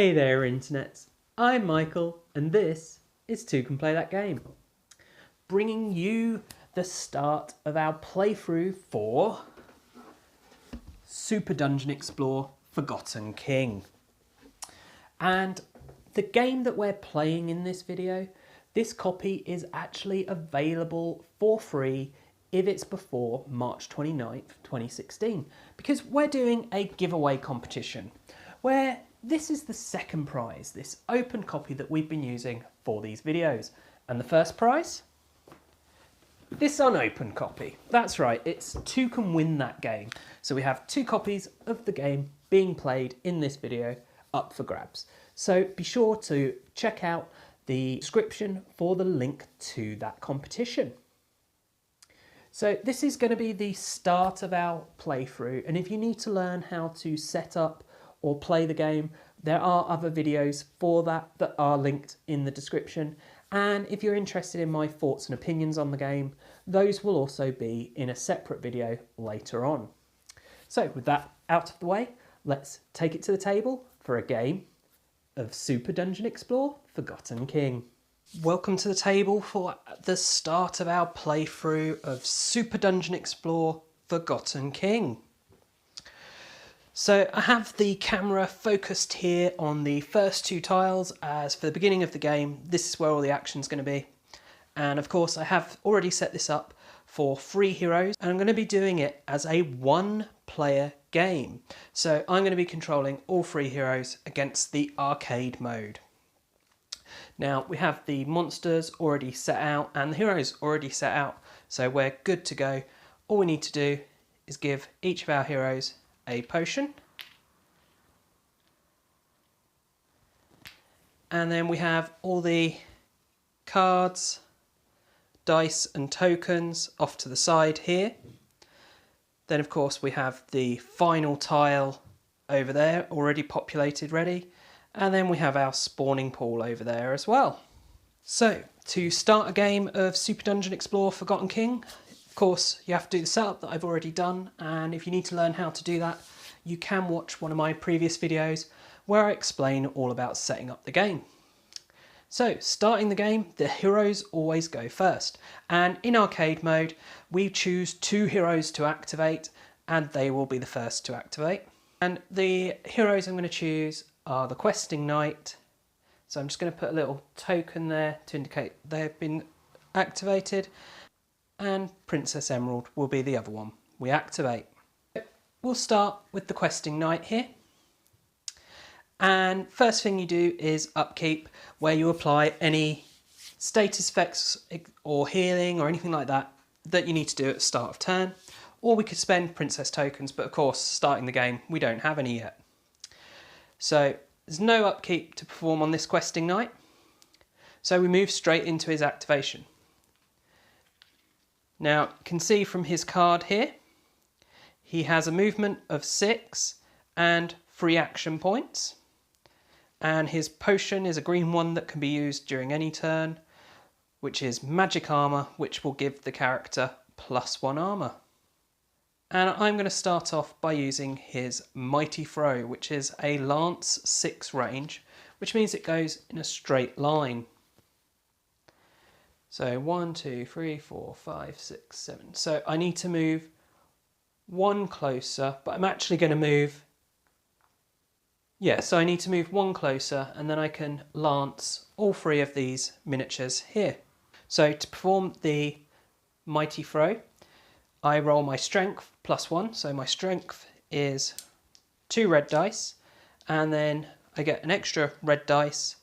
Hey there internets, I'm Michael and this is Toucan Play That Game, bringing you the start of our playthrough for Super Dungeon Explore Forgotten King. And the game that we're playing in this video, this copy is actually available for free if it's before March 29th, 2016, because we're doing a giveaway competition where this is the second prize, this open copy that we've been using for these videos. And the first prize? This unopened copy. That's right, it's Toucan Win That Game. So we have 2 copies of the game being played in this video up for grabs. So be sure to check out the description for the link to that competition. So this is going to be the start of our playthrough, and if you need to learn how to set up or play the game, there are other videos for that are linked in the description. And if you're interested in my thoughts and opinions on the game, those will also be in a separate video later on. So with that out of the way, let's take it to the table for a game of Super Dungeon Explore Forgotten King. Welcome to the table for the start of our playthrough of Super Dungeon Explore Forgotten King. So I have the camera focused here on the first 2 tiles, as for the beginning of the game, this is where all the action's going to be. And of course I have already set this up for 3 heroes, and I'm going to be doing it as a 1-player game. So I'm going to be controlling all 3 heroes against the arcade mode. Now we have the monsters already set out and the heroes already set out, so we're good to go. All we need to do is give each of our heroes a potion, and then we have all the cards, dice and tokens off to the side here. Then of course we have the final tile over there already populated ready, and then we have our spawning pool over there as well. So to start a game of Super Dungeon Explore Forgotten King, of course you have to do the setup that I've already done, and if you need to learn how to do that, you can watch one of my previous videos where I explain all about setting up the game. So starting the game, the heroes always go first, and in arcade mode we choose 2 heroes to activate, and they will be the first to activate. And the heroes I'm going to choose are the Questing Knight, so I'm just going to put a little token there to indicate they've been activated, and Princess Emerald will be the other one we activate. We'll start with the Questing Knight here, and first thing you do is upkeep, where you apply any status effects or healing or anything like that that you need to do at the start of turn, or we could spend princess tokens, but of course starting the game we don't have any yet. So there's no upkeep to perform on this Questing Knight, so we move straight into his activation. Now you can see from his card here, he has a movement of 6 and 3 action points, and his potion is a green one that can be used during any turn, which is magic armor, which will give the character +1 armor. And I'm going to start off by using his Mighty Throw, which is a lance 6 range, which means it goes in a straight line. So 1, 2, 3, 4, 5, 6, 7. So I need to move 1 closer, but I'm actually going to move, so I need to move 1 closer, and then I can lance all 3 of these miniatures here. So to perform the Mighty Throw, I roll my strength +1, so my strength is 2 red dice, and then I get an extra red dice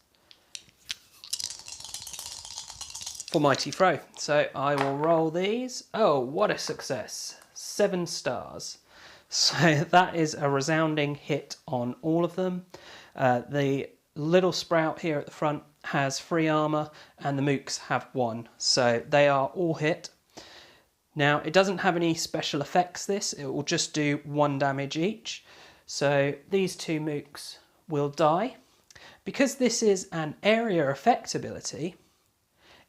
for Mighty Throw. So I will roll these. Oh, what a success! 7 stars. So that is a resounding hit on all of them. The little sprout here at the front has 3 armor, and the mooks have 1, so they are all hit. Now it doesn't have any special effects, it will just do 1 damage each. So these 2 mooks will die. Because this is an area effect ability,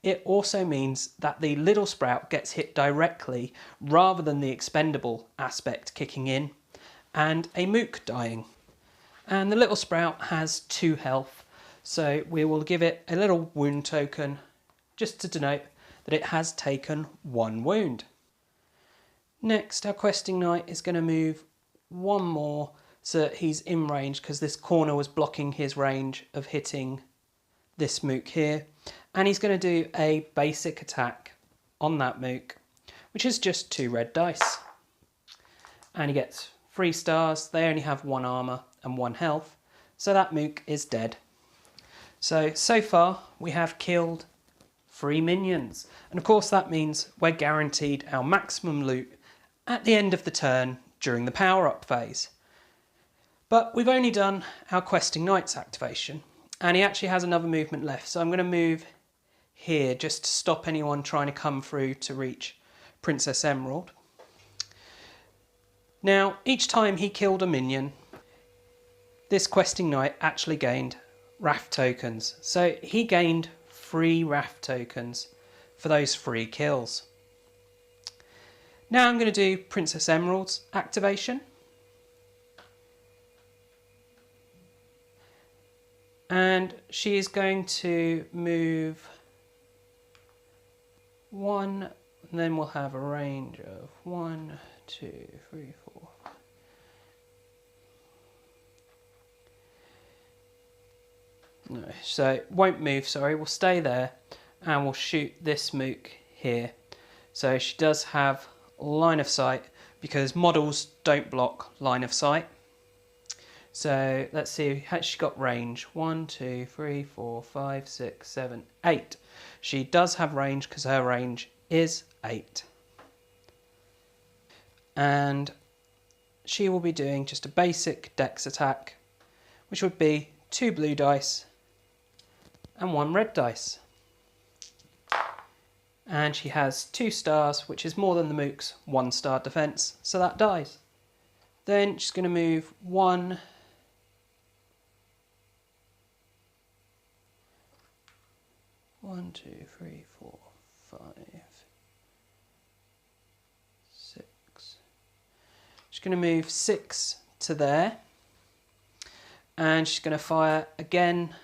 it also means that the little sprout gets hit directly rather than the expendable aspect kicking in and a mook dying. And the little sprout has 2 health, so we will give it a little wound token just to denote that it has taken 1 wound. Next, our questing knight is going to move 1 more so that he's in range, because this corner was blocking his range of hitting this mook here. And he's going to do a basic attack on that mook, which is just 2 red dice. And he gets 3 stars. They only have 1 armour and 1 health, so that mook is dead. So far we have killed 3 minions, and of course that means we're guaranteed our maximum loot at the end of the turn during the power-up phase. But we've only done our questing knight's activation, and he actually has another movement left, so I'm going to move here just to stop anyone trying to come through to reach Princess Emerald. Now, each time he killed a minion, this questing knight actually gained Wrath tokens. So he gained 3 Wrath tokens for those 3 kills. Now I'm going to do Princess Emerald's activation. And she is going to move 1, and then we'll have a range of 1, 2, 3, 4. No, so it won't move, sorry, we'll stay there and we'll shoot this mook here. So she does have line of sight because models don't block line of sight. So let's see, has she got range? 1, 2, 3, 4, 5, 6, 7, 8. She does have range because her range is 8. And she will be doing just a basic dex attack, which would be 2 blue dice and 1 red dice. And she has 2 stars, which is more than the mook's 1-star defense, so that dies. Then she's going to move 1, 2, 3, 4, 5, 6. She's going to move 6 to there, and she's going to fire again,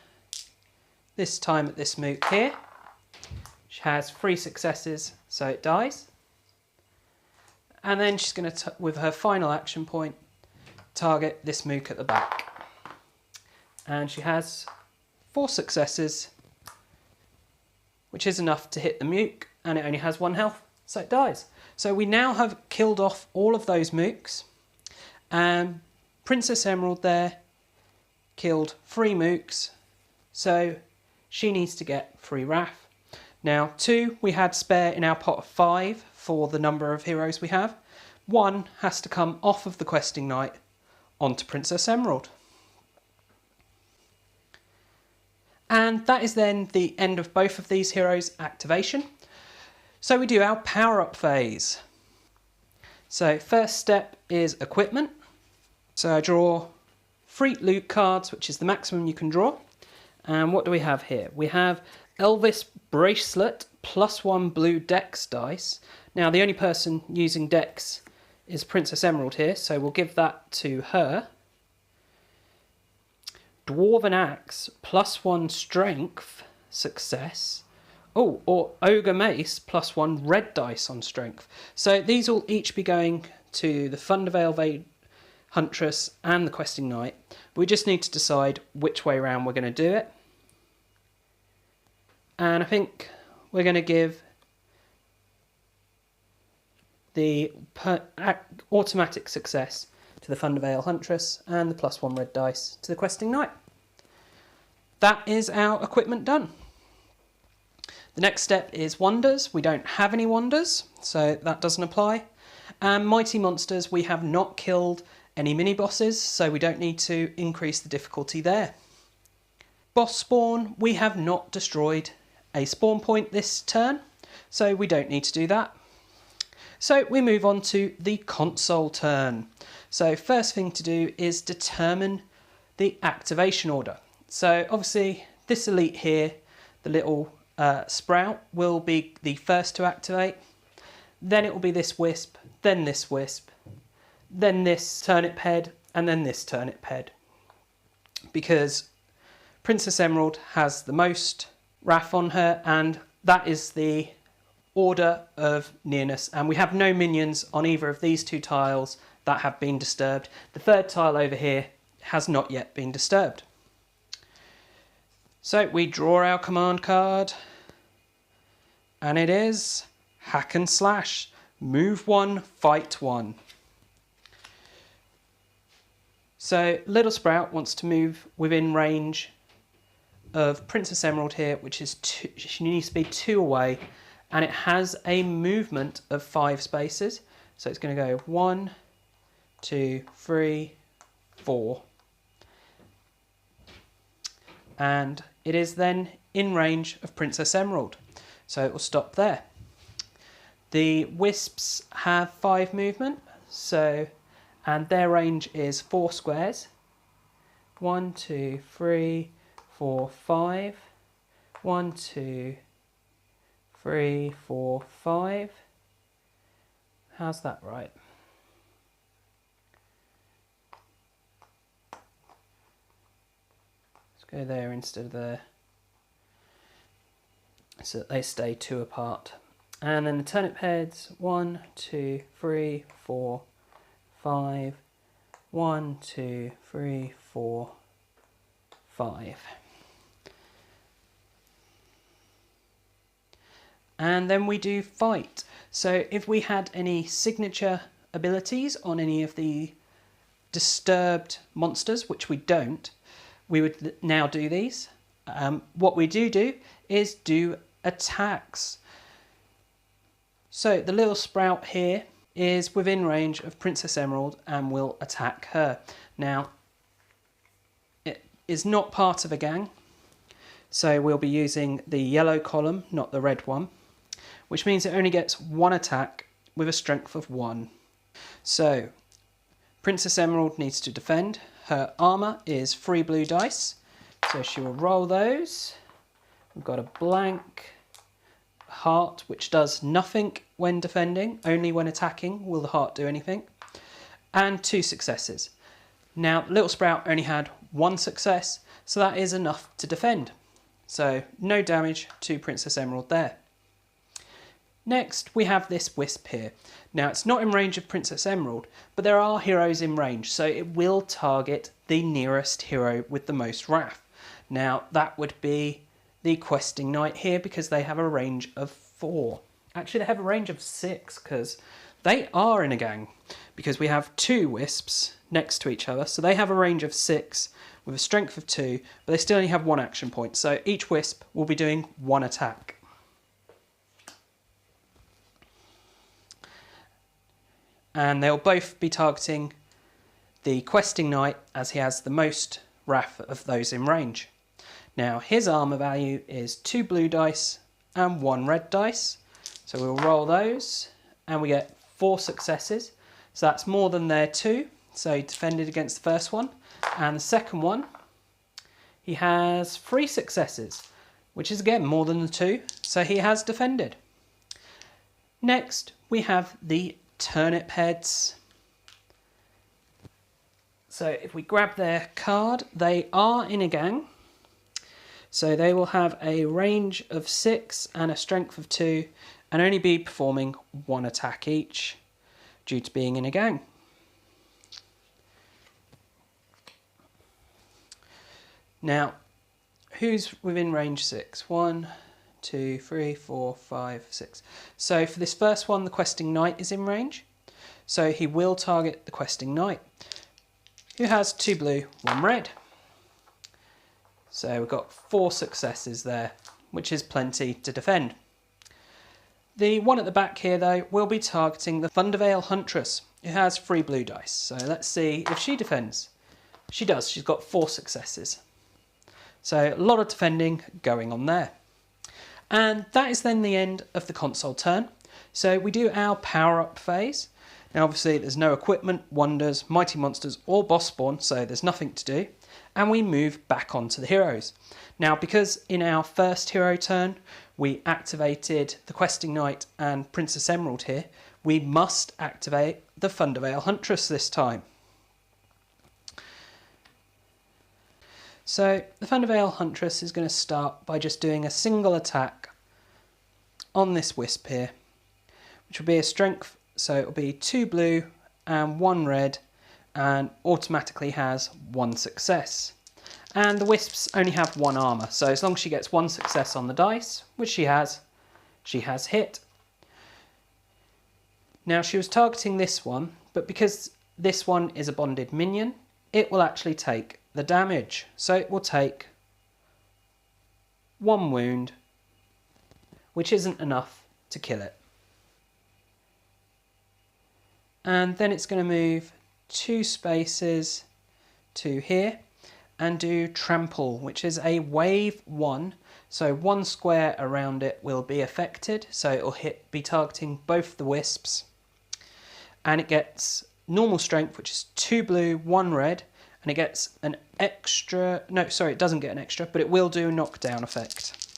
this time at this mook here. She has 3 successes, so it dies. And then she's going to, with her final action point, target this mook at the back. And she has 4 successes, which is enough to hit the mook, and it only has 1 health, so it dies. So we now have killed off all of those mooks, and Princess Emerald there killed 3 mooks, so she needs to get 3 Wrath. Now 2 we had spare in our pot of 5 for the number of heroes we have. 1 has to come off of the questing knight onto Princess Emerald. And that is then the end of both of these heroes' activation. So we do our power-up phase. So first step is equipment. So I draw 3 loot cards, which is the maximum you can draw. And what do we have here? We have Elvis Bracelet +1 blue dex dice. Now the only person using dex is Princess Emerald here, so we'll give that to her. Dwarven Axe +1 strength success. Oh, or Ogre Mace +1 red dice on strength. So these will each be going to the Thunderveil Huntress and the questing knight. We just need to decide which way around we're going to do it. And I think we're going to give the automatic success to the Thunderveil Huntress and the +1 red dice to the questing knight. That is our equipment done. The next step is wonders. We don't have any wonders, so that doesn't apply. And mighty monsters, we have not killed any mini bosses, so we don't need to increase the difficulty there. Boss spawn, we have not destroyed a spawn point this turn, so we don't need to do that. So we move on to the console turn. So first thing to do is determine the activation order. So obviously this elite here, the little sprout, will be the first to activate. Then it will be this wisp, then this wisp, then this turnip head, and then this turnip head. because Princess Emerald has the most wrath on her, and that is the order of nearness, and we have no minions on either of these two tiles that have been disturbed. The third tile over here has not yet been disturbed. So we draw our command card, and it is hack and slash, move one, fight one. So Little Sprout wants to move within range of Princess Emerald here, which is two, she needs to be 2 away, and it has a movement of 5 spaces. So it's going to go 1, 2, 3, 4. And it is then in range of Princess Emerald. So it will stop there. The Wisps have 5 movement, and their range is 4 squares. 1, 2, 3, 4, 5. 1, 2, 3, 4, 5. How's that right? Let's go there instead of there, so that they stay 2 apart. And then the turnip heads, 1, 2, 3, 4, 5. 1, 2, 3, 4, 5. And then we do fight. So if we had any signature abilities on any of the disturbed monsters, which we don't, we would now do these. What we do is do attacks. So the Little Sprout here is within range of Princess Emerald and will attack her. Now, it is not part of a gang, so we'll be using the yellow column, not the red one, which means it only gets 1 attack with a strength of 1. So Princess Emerald needs to defend. Her armour is 3 blue dice, so she will roll those. We've got a blank, heart, which does nothing when defending, only when attacking will the heart do anything, and 2 successes. Now Little Sprout only had 1 success, so that is enough to defend. So no damage to Princess Emerald there. Next we have this Wisp here. Now it's not in range of Princess Emerald, but there are heroes in range, so it will target the nearest hero with the most wrath. Now that would be the Questing Knight here, because they have a range of 4. Actually they have a range of 6, because they are in a gang, because we have 2 Wisps next to each other, so they have a range of 6 with a strength of 2, but they still only have 1 action point, so each Wisp will be doing 1 attack. And they'll both be targeting the Questing Knight, as he has the most wrath of those in range. Now his armour value is 2 blue dice and 1 red dice, so we'll roll those and we get 4 successes, so that's more than their 2, so he defended against the first one. And the second one, he has 3 successes, which is again more than the 2, so he has defended. Next we have the Turnip Heads. So if we grab their card, they are in a gang, so they will have a range of 6 and a strength of 2 and only be performing 1 attack each due to being in a gang. Now, who's within range 6? 1, 2, 3, 4, 5, 6. So for this first one, the Questing Knight is in range. So he will target the Questing Knight, who has 2 blue, 1 red. So we've got 4 successes there, which is plenty to defend. The one at the back here, though, will be targeting the Thundervale Huntress, who has 3 blue dice. So let's see if she defends. She does. She's got 4 successes. So a lot of defending going on there. And that is then the end of the console turn. So we do our power-up phase. Now obviously there's no equipment, wonders, mighty monsters or boss spawn, so there's nothing to do. And we move back onto the heroes. Now because in our first hero turn we activated the Questing Knight and Princess Emerald here, we must activate the Thundervale Huntress this time. So the Thunderveil Huntress is going to start by just doing a single attack on this wisp here, which will be a strength, so it will be 2 blue and 1 red, and automatically has 1 success. And the wisps only have 1 armour, so as long as she gets 1 success on the dice, which she has hit. Now she was targeting this one, but because this one is a bonded minion, it will actually take the damage. So it will take 1 wound, which isn't enough to kill it. And then it's going to move 2 spaces to here and do trample, which is a wave 1. So 1 square around it will be affected, so it will be targeting both the wisps. And it gets normal strength, which is 2 blue, 1 red, and it gets an extra, no, sorry, it doesn't get an extra, but it will do a knockdown effect.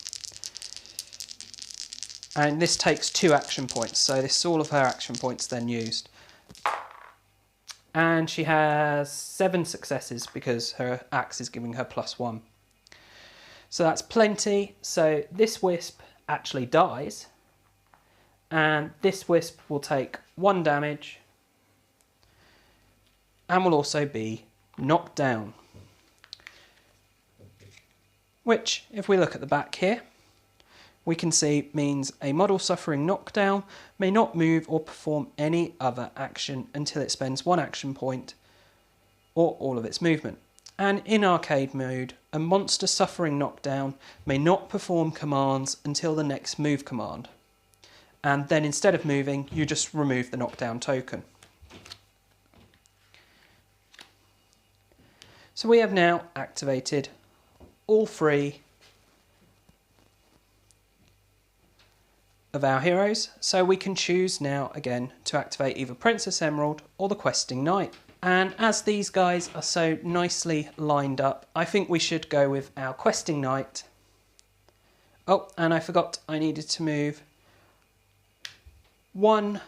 And this takes 2 action points, so this is all of her action points then used. And she has 7 successes because her axe is giving her +1. So that's plenty. So this wisp actually dies, and this wisp will take 1 damage and will also be knocked down. Which, if we look at the back here, we can see means a model suffering knockdown may not move or perform any other action until it spends 1 action point or all of its movement. And in arcade mode, a monster suffering knockdown may not perform commands until the next move command. And then instead of moving, you just remove the knockdown token. So we have now activated all 3 of our heroes, so we can choose now again to activate either Princess Emerald or the Questing Knight. And as these guys are so nicely lined up, I think we should go with our Questing Knight. Oh, and I forgot I needed to move 1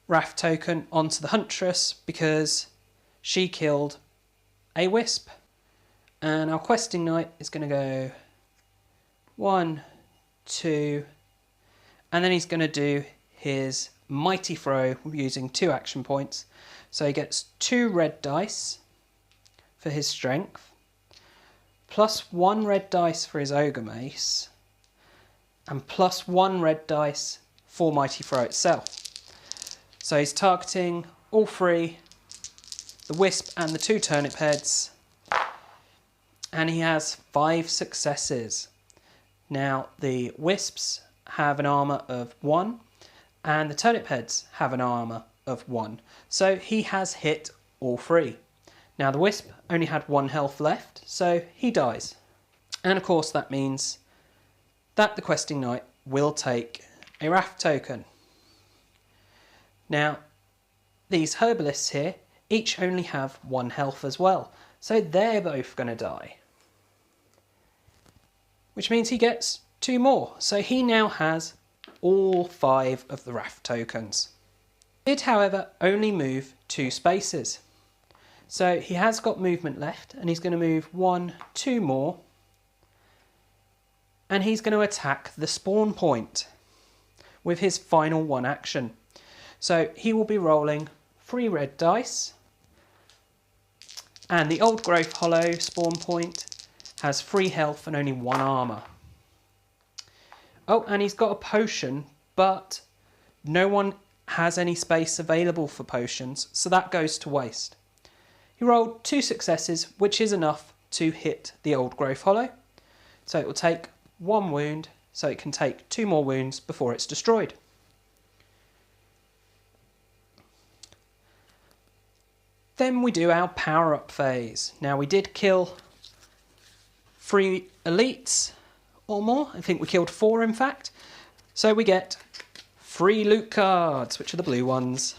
Wrath token onto the Huntress because she killed a wisp. And our Questing Knight is going to go 1, 2, and then he's going to do his Mighty Throw using 2 action points. So he gets 2 red dice for his strength, plus 1 red dice for his Ogre Mace, and plus 1 red dice for Mighty Throw itself. So he's targeting all 3, the Wisp and the 2 Turnip Heads, and he has 5 successes. Now the Wisps have an armour of 1, and the Turnip Heads have an armour of 1. So he has hit all 3. Now the Wisp only had 1 health left, so he dies. And of course that means that the Questing Knight will take a Wrath token. Now these Herbalists here each only have 1 health as well, so they're both going to die. Which means he gets 2 more, so he now has all 5 of the Wrath tokens. He did, however, only move 2 spaces. So he has got movement left, and he's going to move 1, 2 more, and he's going to attack the spawn point with his final 1 action. So he will be rolling 3 red dice, and the Old Growth Hollow spawn point has 3 health and only 1 armour. Oh, and he's got a potion, but no one has any space available for potions, so that goes to waste. He rolled 2 successes, which is enough to hit the Old Growth Hollow. So it will take 1 wound, so it can take 2 more wounds before it's destroyed. Then we do our power-up phase. Now we did kill 3 elites or more. I think we killed 4 in fact. So we get 3 loot cards, which are the blue ones.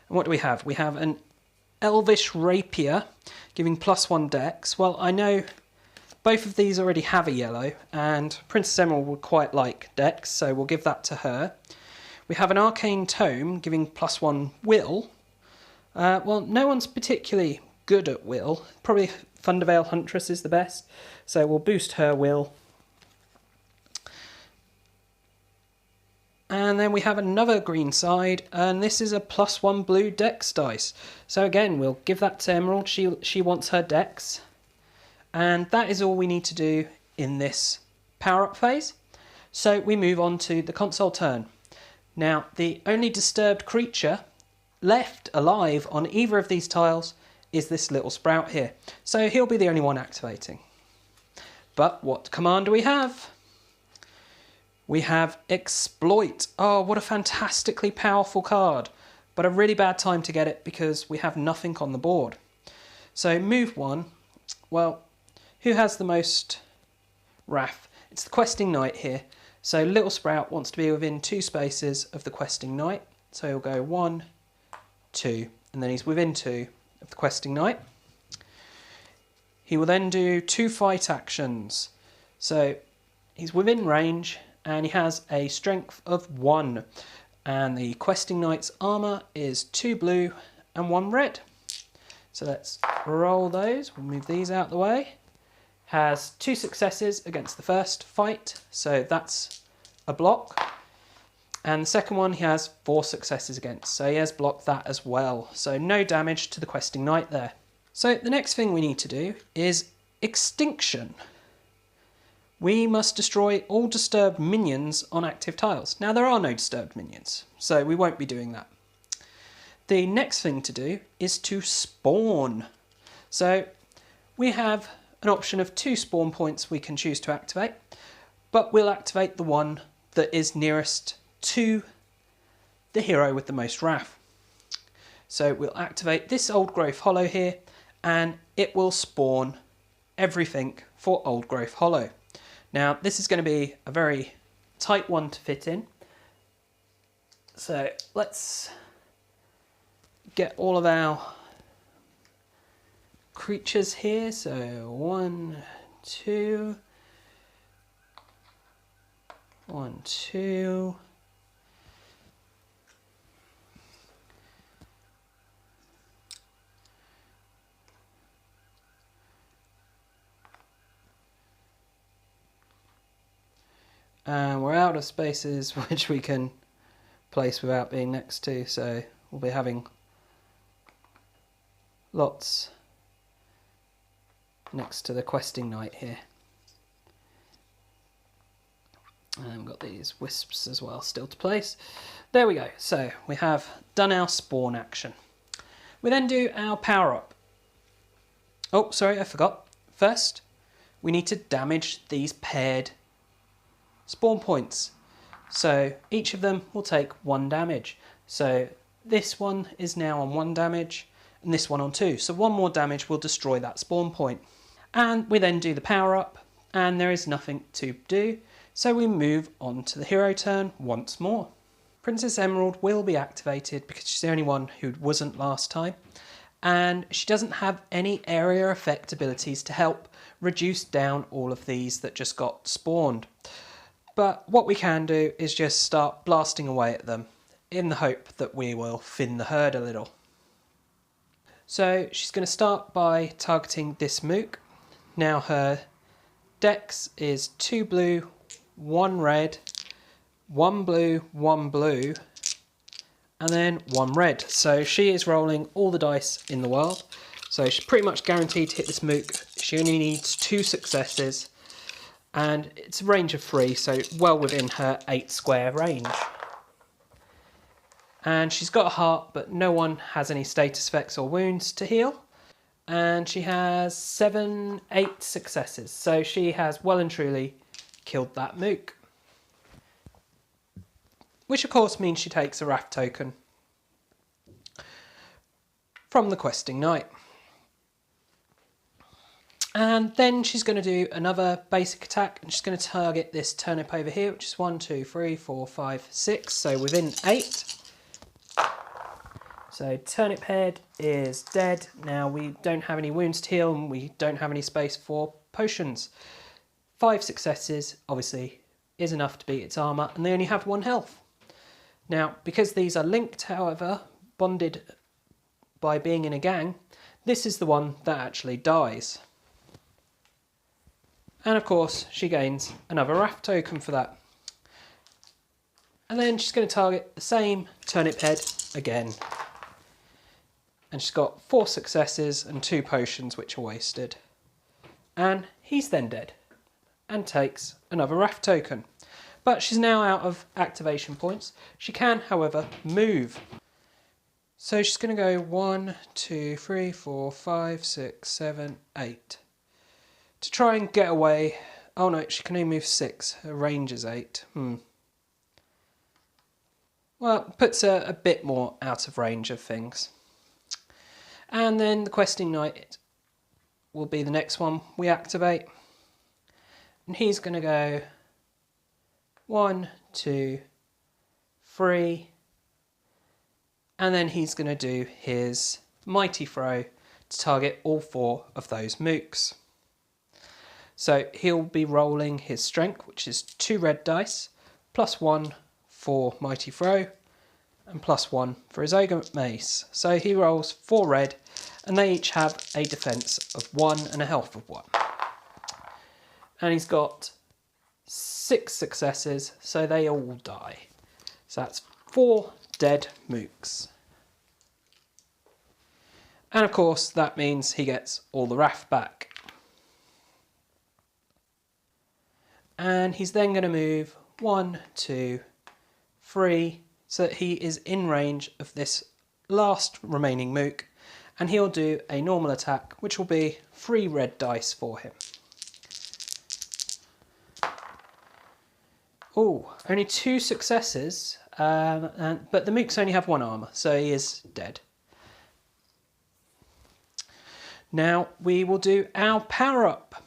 And what do we have? We have an Elvish Rapier, giving +1 dex. Well, I know both of these already have a yellow, and Princess Emerald would quite like dex, so we'll give that to her. We have an Arcane Tome, giving +1 will. Well, no one's particularly good at will. Probably Thunderveil Huntress is the best. So we'll boost her will. And then we have another green side, and this is a +1 blue dex dice. So again, we'll give that to Emerald. She wants her dex. And that is all we need to do in this power-up phase. So we move on to the console turn. Now, the only disturbed creature left alive on either of these tiles is this little sprout here. So he'll be the only one activating. But what command do we have? We have Exploit. Oh, what a fantastically powerful card. But a really bad time to get it because we have nothing on the board. So move 1. Well, who has the most Wrath? It's the Questing Knight here. So Little Sprout wants to be within 2 spaces of the Questing Knight. So he'll go 1, 2, and then he's within 2 of the Questing Knight. He will then do 2 fight actions. So he's within range, and he has a strength of 1. And the Questing Knight's armour is 2 blue and 1 red. So let's roll those. We'll move these out of the way. Has 2 successes against the first fight, so that's a block. And the second one he has 4 successes against, so he has blocked that as well. So no damage to the Questing Knight there. So the next thing we need to do is Extinction. We must destroy all disturbed minions on active tiles. Now there are no disturbed minions, so we won't be doing that. The next thing to do is to spawn. So we have an option of 2 spawn points we can choose to activate, but we'll activate the one that is nearest to the hero with the most wrath. So we'll activate this Old Growth Hollow here, and it will spawn everything for Old Growth Hollow. Now this is going to be a very tight one to fit in, so let's get all of our creatures here. So 1, 2, 1, 2. And we're out of spaces which we can place without being next to, so we'll be having lots next to the Questing Knight here. And we've got these wisps as well still to place. There we go. So we have done our spawn action. We then do our power up. Oh, sorry, I forgot. First, we need to damage these paired spawn points. So each of them will take 1 damage. So this one is now on 1 damage and this one on 2. So 1 more damage will destroy that spawn point. And we then do the power up, and there is nothing to do. So we move on to the hero turn once more. Princess Emerald will be activated because she's the only one who wasn't last time. And she doesn't have any area effect abilities to help reduce down all of these that just got spawned. But what we can do is just start blasting away at them in the hope that we will thin the herd a little. So she's going to start by targeting this mook. Now her dex is 2 blue, 1 red, 1 blue, 1 blue, and then 1 red. So she is rolling all the dice in the world. So she's pretty much guaranteed to hit this mook. She only needs 2 successes. And it's a range of 3, so well within her 8 square range. And she's got a heart, but no one has any status effects or wounds to heal. And she has 8 successes, so she has well and truly killed that mook. Which of course means she takes a Wrath token from the Questing Knight. And then she's going to do another basic attack, and she's going to target this turnip over here, which is 1, 2, 3, 4, 5, 6, so within 8. So turnip head is dead. Now we don't have any wounds to heal, and we don't have any space for potions. 5 successes, obviously, is enough to beat its armour, and they only have 1 health. Now, because these are linked, however, bonded by being in a gang, this is the one that actually dies. And of course, she gains another raft token for that. And then she's going to target the same turnip head again. And she's got 4 successes and 2 potions which are wasted. And he's then dead and takes another raft token. But she's now out of activation points. She can, however, move. So she's going to go 1, 2, 3, 4, 5, 6, 7, 8. To try and get away. Oh no, she can only move 6. Her range is 8. Well, it puts her a bit more out of range of things. And then the questing knight will be the next one we activate. And he's going to go 1, 2, 3. And then he's going to do his mighty throw to target all 4 of those mooks. So he'll be rolling his strength, which is 2 red dice, +1 for mighty throw, and +1 for his ogre mace. So he rolls 4 red, and they each have a defense of 1 and a health of 1. And he's got 6 successes, so they all die. So that's 4 dead mooks. And of course, that means he gets all the raft back. And he's then going to move 1, 2, 3, so that he is in range of this last remaining mook, and he'll do a normal attack, which will be 3 red dice for him. Oh, only 2 successes, but the mooks only have 1 armour, so he is dead. Now we will do our power up.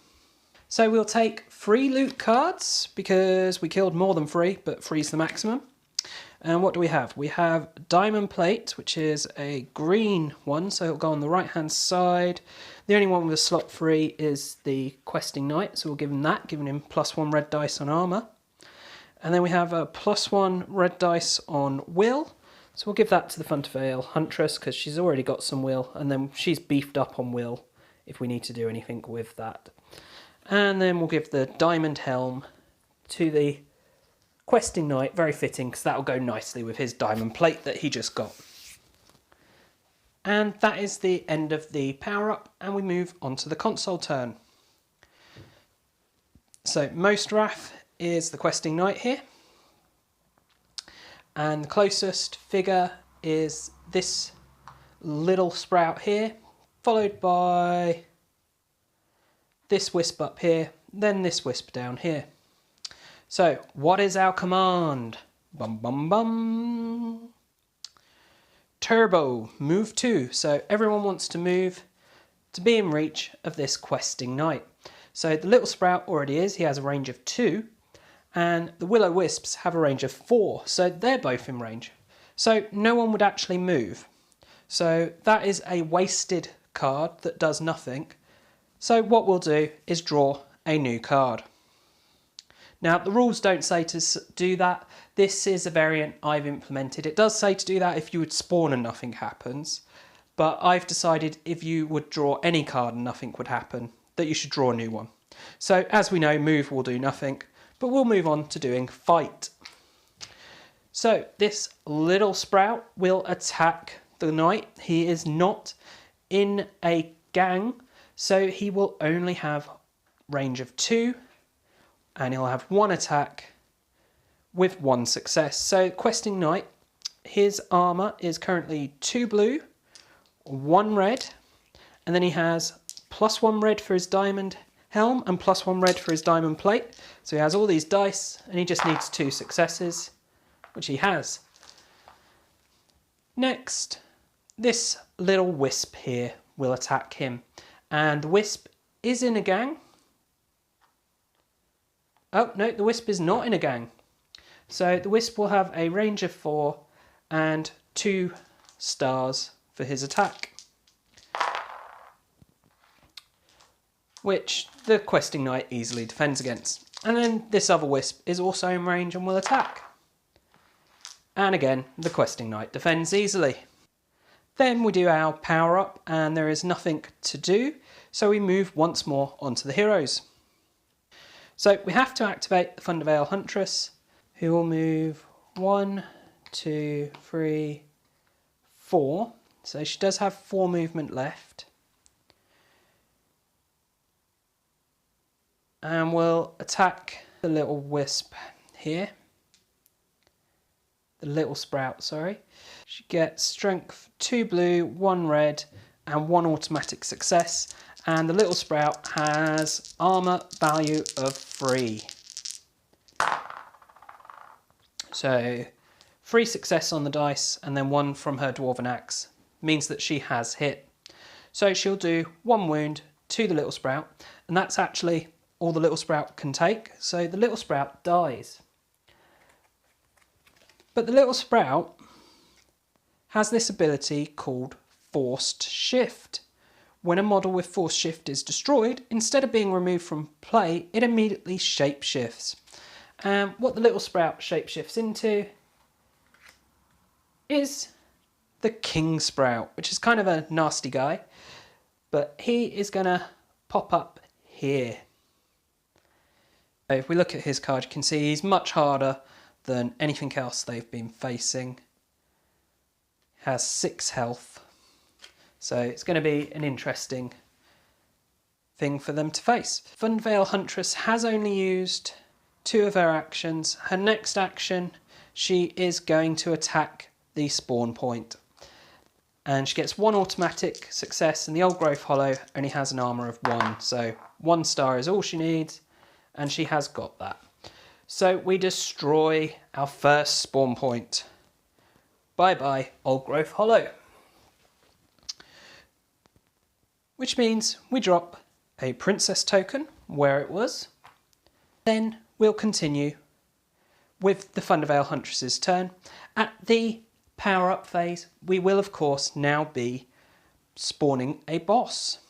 So we'll take 3 loot cards, because we killed more than 3, but 3 is the maximum. And what do we have? We have Diamond Plate, which is a green one, so it'll go on the right hand side. The only one with a slot 3 is the Questing Knight, so we'll give him that, giving him +1 red dice on armour. And then we have a +1 red dice on will, so we'll give that to the Funtervale Huntress, because she's already got some will, and then she's beefed up on will if we need to do anything with that. And then we'll give the Diamond Helm to the Questing Knight, very fitting, because that'll go nicely with his Diamond Plate that he just got. And that is the end of the power up, and we move on to the console turn. So most Wrath is the Questing Knight here, and the closest figure is this little sprout here, followed by this wisp up here, then this wisp down here. So what is our command? Bum bum bum. Turbo, move 2. So everyone wants to move to be in reach of this Questing Knight. So the little sprout already is, he has a range of 2, and the Will-O-Wisps have a range of 4, so they're both in range. So no one would actually move. So that is a wasted card that does nothing. So what we'll do is draw a new card. Now the rules don't say to do that. This is a variant I've implemented. It does say to do that if you would spawn and nothing happens. But I've decided if you would draw any card and nothing would happen, that you should draw a new one. So as we know, move will do nothing, but we'll move on to doing fight. So this little sprout will attack the knight. He is not in a gang, so he will only have range of 2, and he'll have 1 attack with 1 success. So Questing Knight, his armour is currently 2 blue, 1 red, and then he has +1 red for his diamond helm and +1 red for his diamond plate. So he has all these dice, and he just needs 2 successes, which he has. Next, this little wisp here will attack him, and the wisp is in a gang. Oh no, the wisp is not in a gang. So the wisp will have a range of 4 and 2 stars for his attack, which the Questing Knight easily defends against. And then this other wisp is also in range and will attack. And again, the Questing Knight defends easily. Then we do our power up, and there is nothing to do, so we move once more onto the heroes. So we have to activate the Thunderveil Huntress, who will move 1, 2, 3, 4. So she does have 4 movement left. And we'll attack the little wisp here. The little sprout, sorry. She gets strength 2 blue, 1 red, and 1 automatic success. And the little sprout has armor value of 3. So 3 success on the dice, and then 1 from her dwarven axe means that she has hit. So she'll do 1 wound to the little sprout, and that's actually all the little sprout can take. So the little sprout dies. But the little sprout has this ability called Forced Shift. When a model with Forced Shift is destroyed, instead of being removed from play, it immediately shapeshifts. And what the little sprout shapeshifts into is the King Sprout, which is kind of a nasty guy, but he is going to pop up here. So if we look at his card, you can see he's much harder than anything else they've been facing. Has 6 health. So it's going to be an interesting thing for them to face. Thunderveil Huntress has only used 2 of her actions. Her next action, she is going to attack the spawn point. And she gets 1 automatic success, and the Old Growth Hollow only has an armour of 1. So 1 star is all she needs, and she has got that. So we destroy our first spawn point. Bye-bye, Old Growth Hollow. Which means we drop a princess token where it was. Then we'll continue with the Thunderveil Huntress's turn. At the power-up phase, we will of course now be spawning a boss.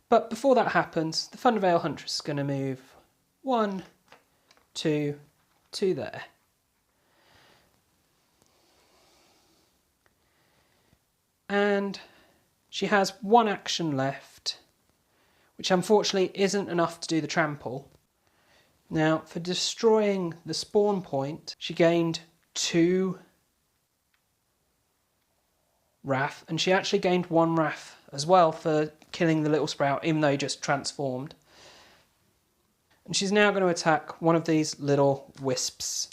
But before that happens, the Thunderveil Huntress is going to move 1, 2 to there. And she has 1 action left, which unfortunately isn't enough to do the trample. Now, for destroying the spawn point, she gained 2 wrath, and she actually gained 1 wrath as well for killing the little sprout, even though he just transformed. And she's now going to attack one of these little wisps.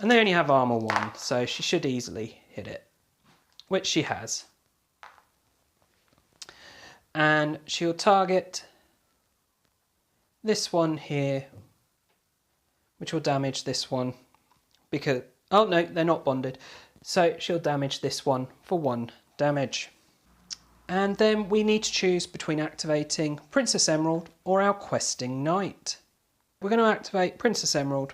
And they only have armor 1, so she should easily hit it, which she has. And she'll target this one here, which will damage this one because, oh no, they're not bonded. So she'll damage this one for 1 damage. And then we need to choose between activating Princess Emerald or our questing knight. We're going to activate Princess Emerald.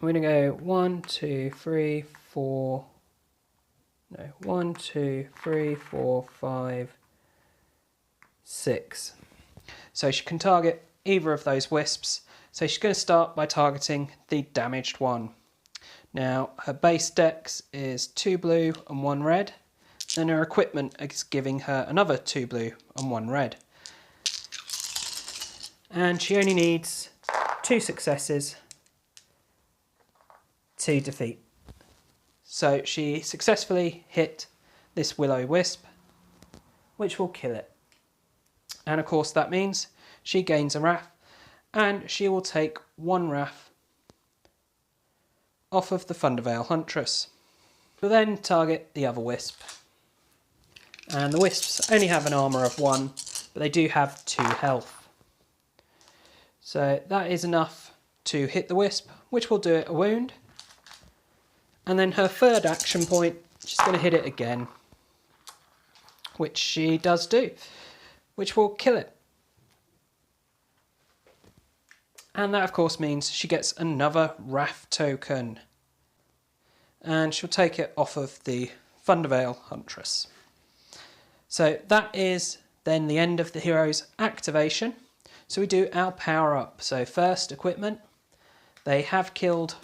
We're going to go 1, 2, 3, 4. No, 1, 2, 3, 4, 5, 6. So she can target either of those wisps. So she's going to start by targeting the damaged one. Now her base dex is 2 blue and 1 red. And her equipment is giving her another 2 blue and 1 red. And she only needs 2 successes to defeat. So she successfully hit this will-o-wisp, which will kill it. And of course that means she gains a wrath, and she will take 1 wrath off of the Thunderveil Huntress. We'll then target the other wisp. And the wisps only have an armour of 1, but they do have 2 health. So that is enough to hit the wisp, which will do it a wound. And then her third action point, she's going to hit it again, which she does do, which will kill it. And that of course means she gets another wrath token. And she'll take it off of the Thunderveil Huntress. So that is then the end of the hero's activation. So we do our power up. So first, equipment. They have killed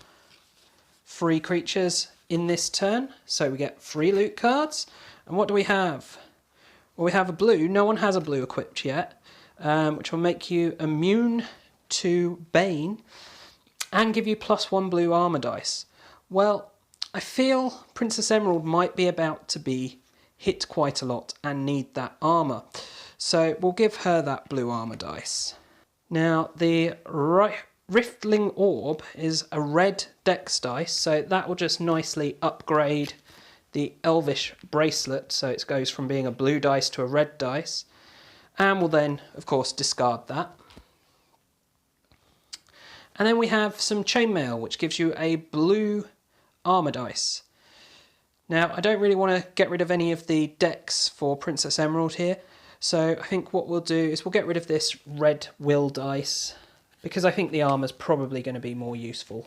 3 creatures in this turn. So we get 3 loot cards. And what do we have? Well, we have a blue. No one has a blue equipped yet. which will make you immune to Bane and give you +1 blue armour dice. Well, I feel Princess Emerald might be about to be hit quite a lot and need that armour. So we'll give her that blue armour dice. Now the Riftling Orb is a red dex dice, so that will just nicely upgrade the Elvish Bracelet, so it goes from being a blue dice to a red dice, and we'll then of course discard that. And then we have some Chainmail, which gives you a blue armour dice. Now I don't really want to get rid of any of the decks for Princess Emerald here, so I think what we'll do is we'll get rid of this red will dice, because I think the armour's probably going to be more useful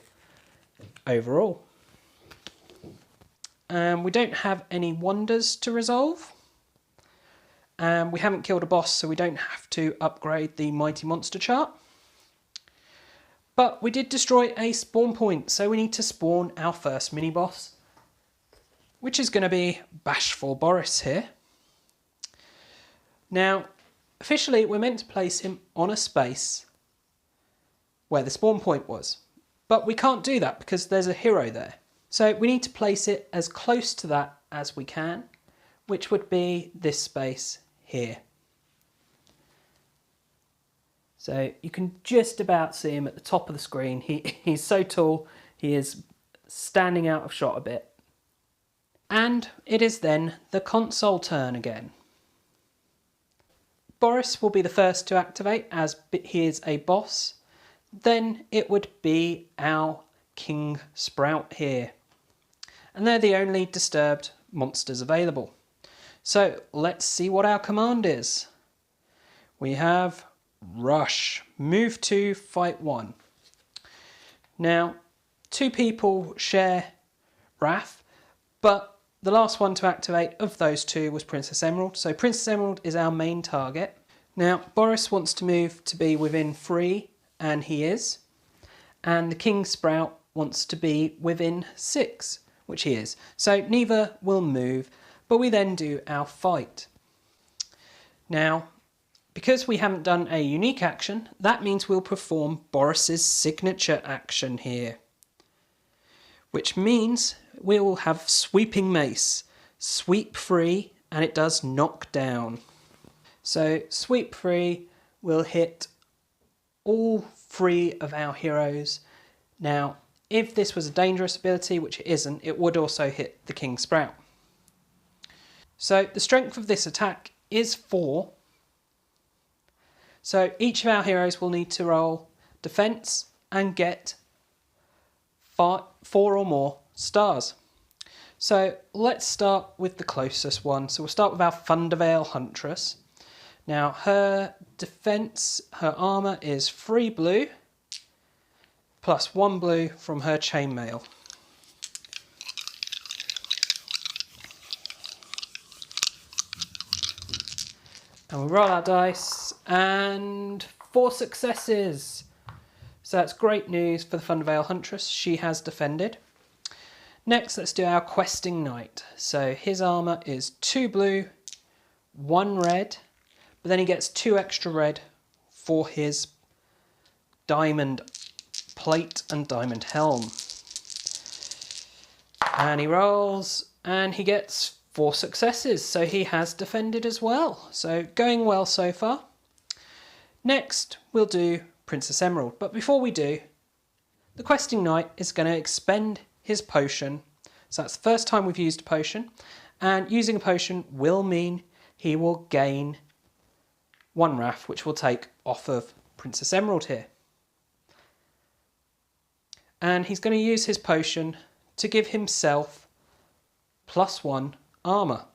overall. We don't have any wonders to resolve. We haven't killed a boss, so we don't have to upgrade the Mighty Monster chart. But we did destroy a spawn point, so we need to spawn our first mini-boss, which is going to be Bashful Boris here. Now, officially we're meant to place him on a space where the spawn point was, but we can't do that because there's a hero there. So we need to place it as close to that as we can, which would be this space here. So you can just about see him at the top of the screen. He's so tall, he is standing out of shot a bit. And it is then the console turn again. Boris will be the first to activate as he is a boss. Then it would be our King Sprout here. And they're the only disturbed monsters available. So let's see what our command is. We have Rush, move to fight 1. Now, 2 people share Wrath, but the last one to activate of those 2 was Princess Emerald. So Princess Emerald is our main target. Now, Boris wants to move to be within 3, and he is. And the King Sprout wants to be within 6, which he is. So neither will move, but we then do our fight. Now, because we haven't done a unique action, that means we'll perform Boris's signature action here. Which means we will have Sweeping Mace, sweep 3, and it does knock down. So sweep 3 will hit all 3 of our heroes. Now, if this was a dangerous ability, which it isn't, it would also hit the King Sprout. So the strength of this attack is 4. So each of our heroes will need to roll defense and get 4 or more stars. So let's start with the closest one. So we'll start with our Thunderveil Huntress. Now her defense, her armor is 3 blue plus 1 blue from her chainmail. And we roll our dice, and 4 successes. So that's great news for the Thunderveil Huntress. She has defended. Next, let's do our Questing Knight. So his armour is 2 blue, 1 red, but then he gets 2 extra red for his diamond plate and diamond helm. And he rolls, and he gets 4 successes, so he has defended as well. So going well so far. Next, we'll do Princess Emerald. But before we do, the Questing Knight is going to expend his potion. So that's the first time we've used a potion. And using a potion will mean he will gain 1 wrath, which we'll take off of Princess Emerald here. And he's going to use his potion to give himself +1 armour,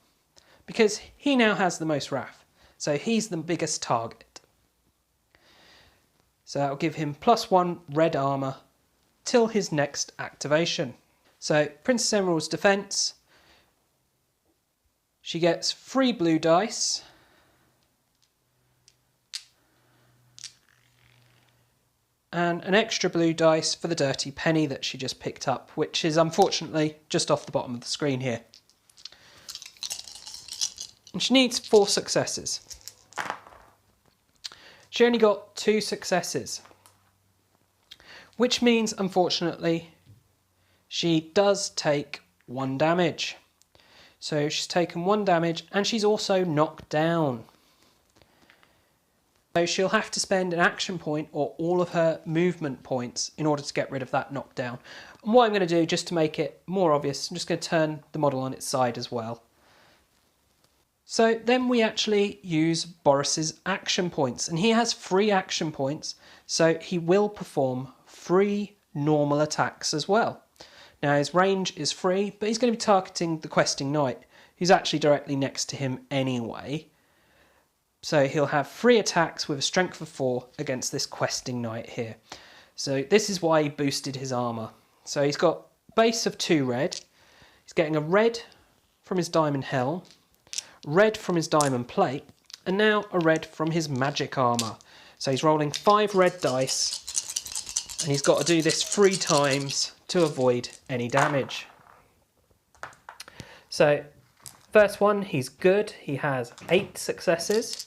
because he now has the most wrath, so he's the biggest target. So that'll give him +1 red armour till his next activation. So Princess Emerald's defence, she gets 3 blue dice and an extra blue dice for the dirty penny that she just picked up, which is unfortunately just off the bottom of the screen here. And she needs 4 successes. She only got 2 successes, which means, unfortunately, she does take 1 damage. So she's taken 1 damage and she's also knocked down. So she'll have to spend an action point or all of her movement points in order to get rid of that knockdown. And what I'm going to do, just to make it more obvious, I'm just going to turn the model on its side as well. So then we actually use Boris's action points, and he has 3 action points, so he will perform 3 normal attacks as well. Now his range is 3, but he's going to be targeting the questing knight, who's actually directly next to him anyway. So he'll have 3 attacks with a strength of 4 against this questing knight here. So this is why he boosted his armour. So he's got a base of 2 red. He's getting a red from his diamond helm, red from his diamond plate, and now a red from his magic armour. So he's rolling 5 red dice, and he's got to do this 3 times to avoid any damage. So first one, he's good. He has 8 successes.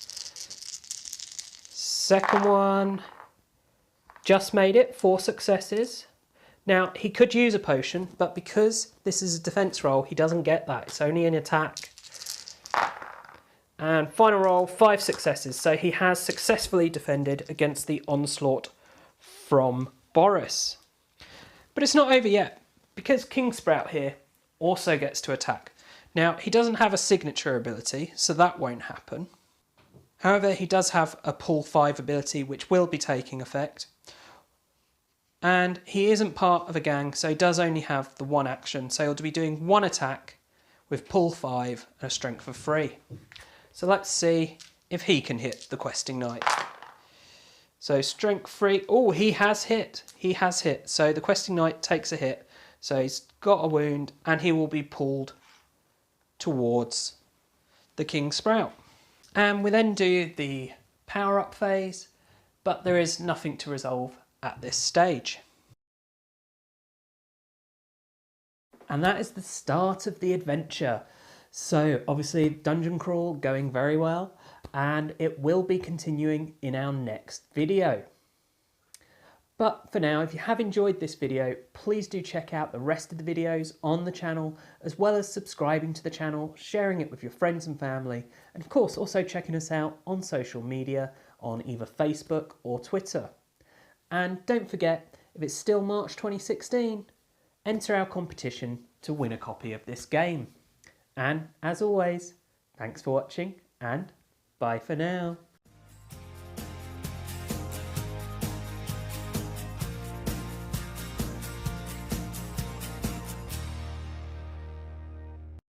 Second one, just made it, 4 successes. Now, he could use a potion, but because this is a defense roll, he doesn't get that. It's only an attack. And final roll, 5 successes. So he has successfully defended against the onslaught from Boris. But it's not over yet, because King Sprout here also gets to attack. Now, he doesn't have a signature ability, so that won't happen. However, he does have a pull 5 ability, which will be taking effect. And he isn't part of a gang, so he does only have the 1 action. So he'll be doing 1 attack with pull 5 and a strength of 3. So let's see if he can hit the questing knight. So strength 3. Oh, he has hit. He has hit. So the questing knight takes a hit. So he's got a wound and he will be pulled towards the King Sprout. And we then do the power up phase, but there is nothing to resolve at this stage. And that is the start of the adventure. So obviously dungeon crawl going very well, and it will be continuing in our next video. But for now, if you have enjoyed this video, please do check out the rest of the videos on the channel, as well as subscribing to the channel, sharing it with your friends and family, and of course also checking us out on social media on either Facebook or Twitter. And don't forget, if it's still March 2016, enter our competition to win a copy of this game. And as always, thanks for watching and bye for now.